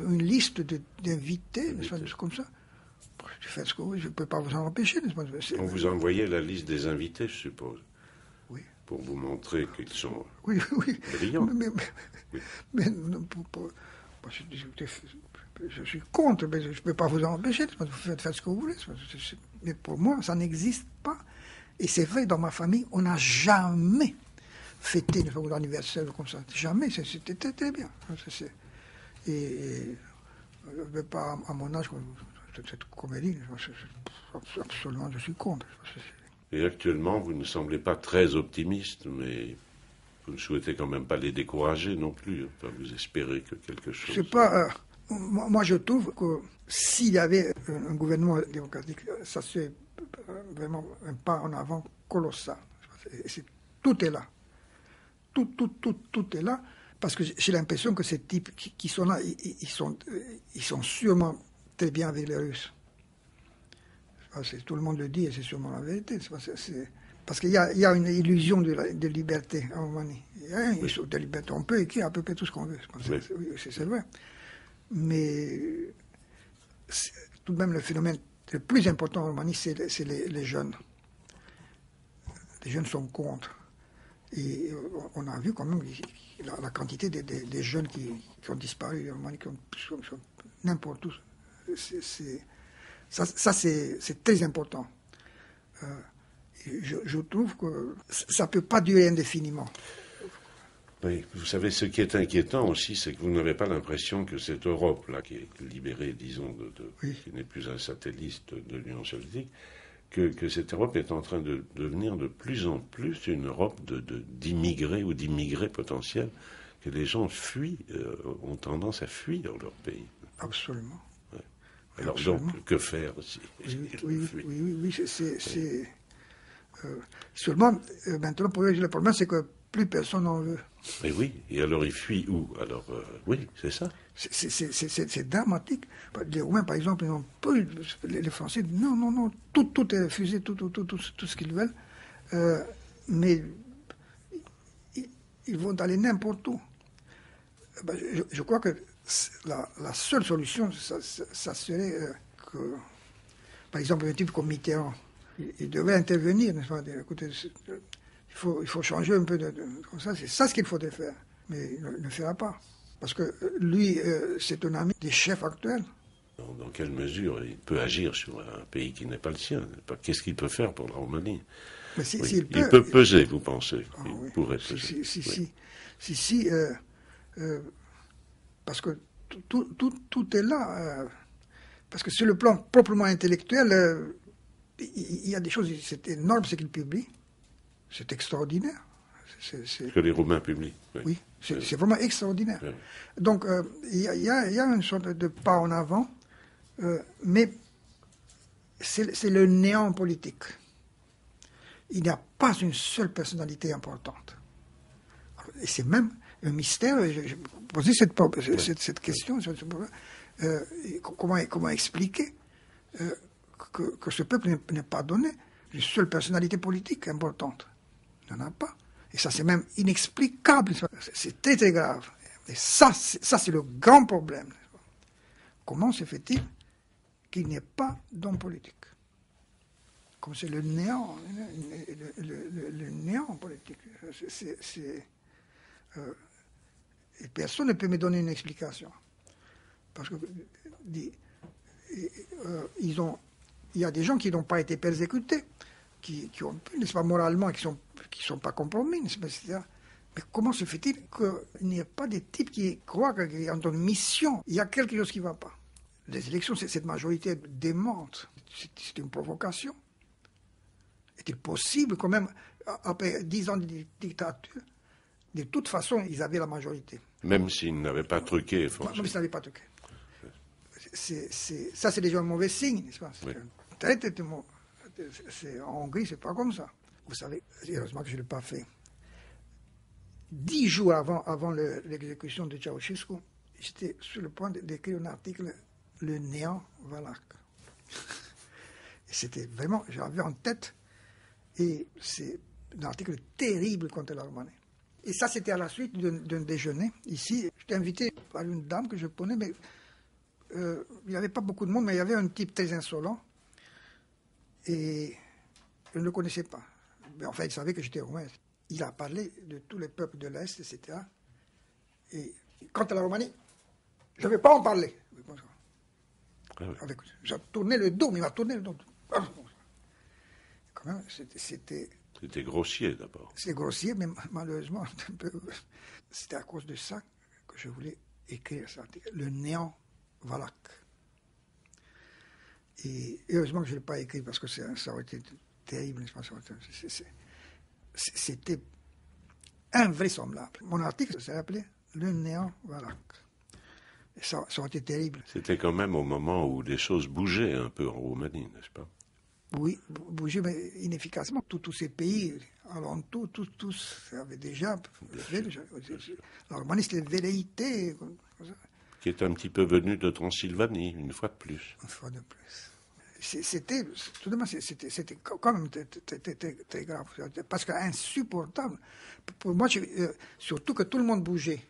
une liste d'invités, n'est-ce pas, comme ça. Faites ce que vous voulez, je ne peux pas vous en empêcher, n'est-ce pas. On vous a envoyé la liste des invités, je suppose. Oui. Pour vous montrer qu'ils sont oui. brillants. Mais je suis contre, mais je ne peux pas vous en empêcher. Vous faites ce que vous voulez. Mais pour moi, ça n'existe pas. Et c'est vrai, dans ma famille, on n'a jamais fêté l'anniversaire comme ça. Jamais. C'était très, très bien. Et pas à mon âge, cette comédie, absolument, je suis contre. Et actuellement, vous ne semblez pas très optimiste, mais vous ne souhaitez quand même pas les décourager non plus. Enfin, vous espérez que quelque chose... C'est pas... moi, je trouve que s'il y avait un gouvernement démocratique, ça serait vraiment un pas en avant colossal. Tout est là. Tout est là. Parce que j'ai l'impression que ces types qui sont là, ils sont sûrement très bien avec les Russes. Tout le monde le dit et c'est sûrement la vérité. Parce qu'il y a une illusion de liberté en Roumanie. Il y a une illusion de liberté. On peut écrire à peu près tout ce qu'on veut. C'est vrai. Mais tout de même, le phénomène le plus important en Roumanie, c'est les jeunes. Les jeunes sont contre. Et on a vu quand même la quantité des jeunes qui ont disparu en Roumanie, qui sont n'importe où. Ça, c'est très important. Je trouve que ça ne peut pas durer indéfiniment. Oui, vous savez, ce qui est inquiétant aussi, c'est que vous n'avez pas l'impression que cette Europe-là, qui est libérée, disons, qui n'est plus un satellite de l'Union soviétique, que cette Europe est en train de devenir de plus en plus une Europe d'immigrés ou d'immigrés potentiels, que les gens fuient, ont tendance à fuir leur pays. Absolument. Alors donc, que faire si Oui, c'est... seulement, maintenant, pour eux, le problème, c'est que plus personne n'en veut. Mais oui, et alors ils fuient où? Alors, oui, c'est ça. C'est dramatique. Les Roumains, par exemple, ils n'ont pas eu... Les Français, non, tout est refusé, tout ce qu'ils veulent. Mais ils vont aller n'importe où. Je crois que la seule solution, ça serait que, par exemple, un type comme Mitterrand, il devait intervenir, n'est-ce pas, écoutez, il faut changer un peu comme ça, c'est ça ce qu'il faudrait faire. Mais il ne le fera pas. Parce que lui, c'est un ami des chefs actuels. Dans quelle mesure il peut agir sur un pays qui n'est pas le sien? Qu'est-ce qu'il peut faire pour la Roumanie? Mais il peut peser, vous pensez? Il pourrait peser. Si, parce que tout est là. Parce que sur le plan proprement intellectuel, il y a des choses, c'est énorme ce qu'il publie. C'est extraordinaire. Que les Roumains publient. Oui, c'est vraiment extraordinaire. Oui. Donc, il y a une sorte de pas en avant, mais c'est le néant politique. Il n'y a pas une seule personnalité importante. Et c'est même un mystère. Je posais cette question, comment expliquer que ce peuple n'est pas donné une seule personnalité politique importante. Il n'y en a pas. Et ça, c'est même inexplicable. C'est très, très grave. Et ça, c'est le grand problème. Comment se fait-il qu'il n'y ait pas d'homme politique? Comme c'est le néant, le néant politique. Et personne ne peut me donner une explication. Parce que il y a des gens qui n'ont pas été persécutés, qui ont pu, n'est-ce pas, moralement, qui sont pas compromis, n'est-ce pas, etc. Mais comment se fait-il qu'il n'y ait pas des types qui croient qu'ils ont une mission? Il y a quelque chose qui ne va pas. Les élections, cette majorité démente. C'est une provocation. Est-il possible quand même, après 10 ans de dictature, de toute façon, ils avaient la majorité. Même s'ils n'avaient pas truqué, forcément. Même s'ils n'avaient pas truqué. Ça, c'est déjà un mauvais signe, n'est-ce pas? Oui. En Hongrie, c'est pas comme ça. Vous savez, heureusement que je ne l'ai pas fait. 10 jours avant l'exécution de Ceausescu, j'étais sur le point d'écrire un article, Le néant valach. Et c'était vraiment, j'avais en tête, et c'est un article terrible contre la Roumanie. Et ça, c'était à la suite d'un déjeuner. Ici, j'étais invité par une dame que je connais, mais il n'y avait pas beaucoup de monde, mais il y avait un type très insolent. Et je ne le connaissais pas. Mais enfin, il savait que j'étais roumain. Il a parlé de tous les peuples de l'Est, etc. Et quant à la Roumanie, je ne vais pas en parler. Ah oui. J'ai tourné le dos, mais il m'a tourné le dos. Quand même, c'était grossier d'abord. c'est grossier, mais malheureusement, c'était à cause de ça que je voulais écrire cet article. Le néant valach. Et heureusement que je ne l'ai pas écrit parce que ça aurait été terrible. C'était invraisemblable. Mon article s'appelait Le néant valach. Et ça aurait été terrible. C'était quand même au moment où les choses bougeaient un peu en Roumanie, n'est-ce pas? Oui, bouger, mais inefficacement. Tous ces pays alentours, tous avaient déjà fait. La Roumanie, c'était velléité. Qui est un petit peu venu de Transylvanie, une fois de plus. Une fois de plus. C'était quand même très grave. Parce qu'insupportable. Pour moi, surtout que tout le monde bougeait.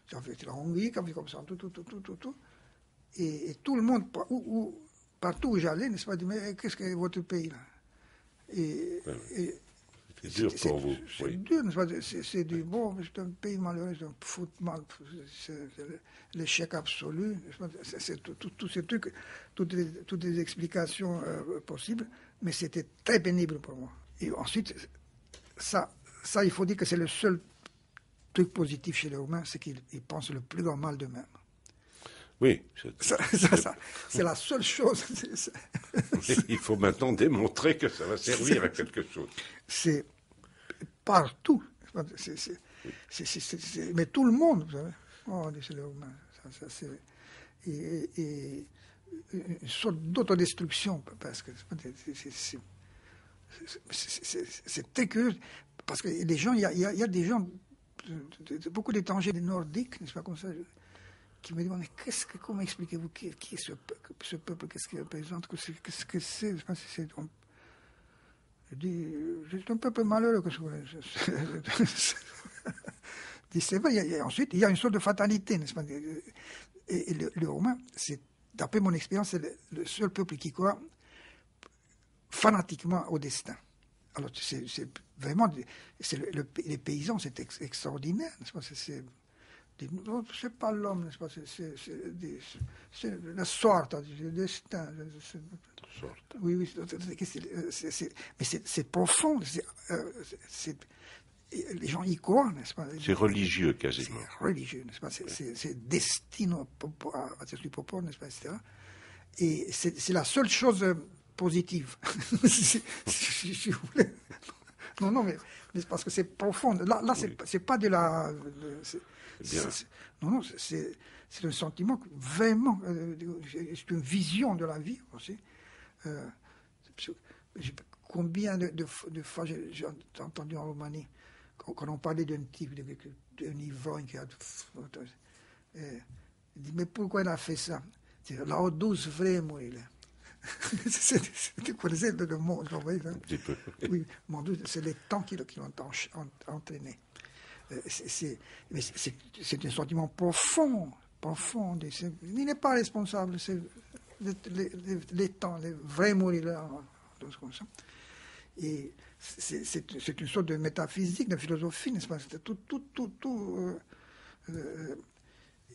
J'avais été en Hongrie, comme ça, tout. Et tout le monde, partout où j'allais, n'est-ce pas, mais qu'est-ce que votre pays là? C'est dur pour vous. C'est dur, n'est-ce pas? C'est du bon, c'est un pays malheureux, c'est un foot mal, c'est l'échec absolu. C'est tous ces trucs, toutes les explications possibles, mais c'était très pénible pour moi. Et ensuite, ça, il faut dire que c'est le seul truc positif chez les Roumains, c'est qu'ils pensent le plus grand mal d'eux-mêmes. Oui. C'est la seule chose. Il faut maintenant démontrer que ça va servir à quelque chose. C'est partout. Mais tout le monde, vous savez. Oh, c'est le Roumain. Et une sorte d'autodestruction, parce que c'est très curieux. Parce que les gens, il y a des gens, beaucoup d'étrangers, des Nordiques, n'est-ce pas comme ça, qui me demandent, comment expliquez-vous qui est ce peuple, qu'est-ce qu'il représente, qu'est-ce que c'est? Je dis, c'est un peuple malheureux. C'est vrai, ensuite, il y a une sorte de fatalité, n'est-ce pas? Et le Roumain, c'est, d'après mon expérience, c'est le seul peuple qui croit fanatiquement au destin. Alors, c'est vraiment, les paysans, c'est extraordinaire, n'est-ce pas? C'est pas l'homme, n'est-ce pas? C'est la sorte, le destin. Oui, mais c'est profond. Les gens y croient, n'est-ce pas? C'est religieux, quasiment. C'est religieux, n'est-ce pas? C'est destino à Teslu Popor, n'est-ce pas, etc. Et c'est la seule chose positive. Si vous voulez. Non, mais c'est parce que c'est profond. Là oui. C'est pas de la... Non, c'est un sentiment vraiment... c'est une vision de la vie aussi. Combien de fois j'ai entendu en Roumanie, quand on parlait d'un type, d'un ivrogne qui a... il dit, mais pourquoi il a fait ça? C'est la douce vraie, moi, il est. Tu connaissais le mot, vous voyez, hein? Un petit peu. Oui, mon Dieu, c'est les temps qui l'ont entraîné. Mais c'est un sentiment profond. Il n'est pas responsable, c'est les temps, les vrais mots, tout comme ça. Et c'est une sorte de métaphysique, de philosophie, n'est-ce pas? C'est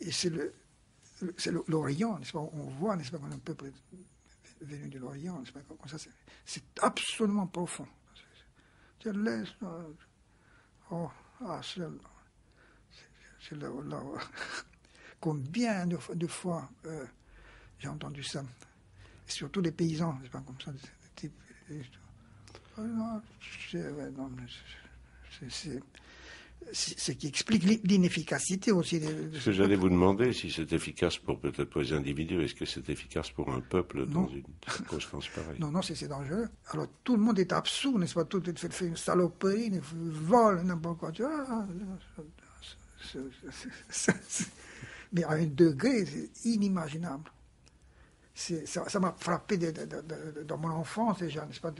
et c'est l'Orient, n'est-ce pas? On voit, n'est-ce pas, un peuple venu de l'Orient, n'est-ce pas? Comme ça, c'est absolument profond. C'est l'Est. Oh. Ah, combien de fois j'ai entendu ça. Et surtout les paysans, c'est pas comme ça. C'est ce qui explique l'inefficacité aussi. Ce que j'allais vous demander, si c'est efficace peut-être pour les individus, est-ce que c'est efficace pour un peuple dans une circonstance pareille? Non, c'est dangereux. Alors tout le monde est absous, n'est-ce pas? Tout fait une saloperie, une vol, n'importe quoi. Mais à un degré, c'est inimaginable. Ça m'a frappé dans mon enfance déjà, n'est-ce pas?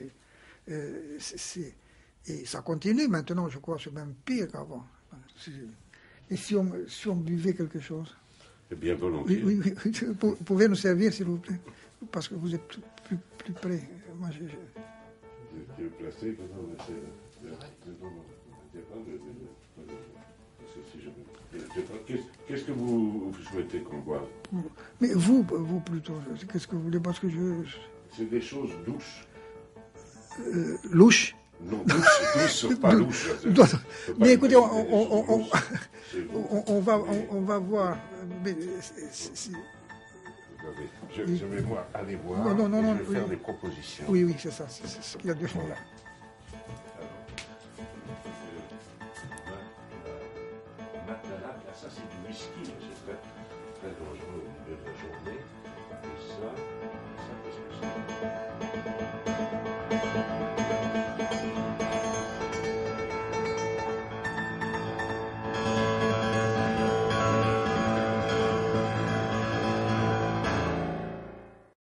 Et ça continue maintenant, je crois, c'est même pire qu'avant. Et si on buvait quelque chose? Eh bien, volontiers. Oui, vous pouvez nous servir, s'il vous plaît? Parce que vous êtes plus près. Moi, Tu veux placer? Qu'est-ce que vous souhaitez qu'on boive? Mais vous plutôt, qu'est-ce que vous voulez? Parce que c'est des choses douces. Louches? Non, douces, pas louches. Mais écoutez, on va voir. Mais je vais aller voir. Non, je vais faire des propositions. Oui, c'est ça. C'est ce qu'il y a de fond là. Ça, c'est du whisky, c'est très, très dangereux au milieu de la journée. Et ça, qu'est-ce que c'est?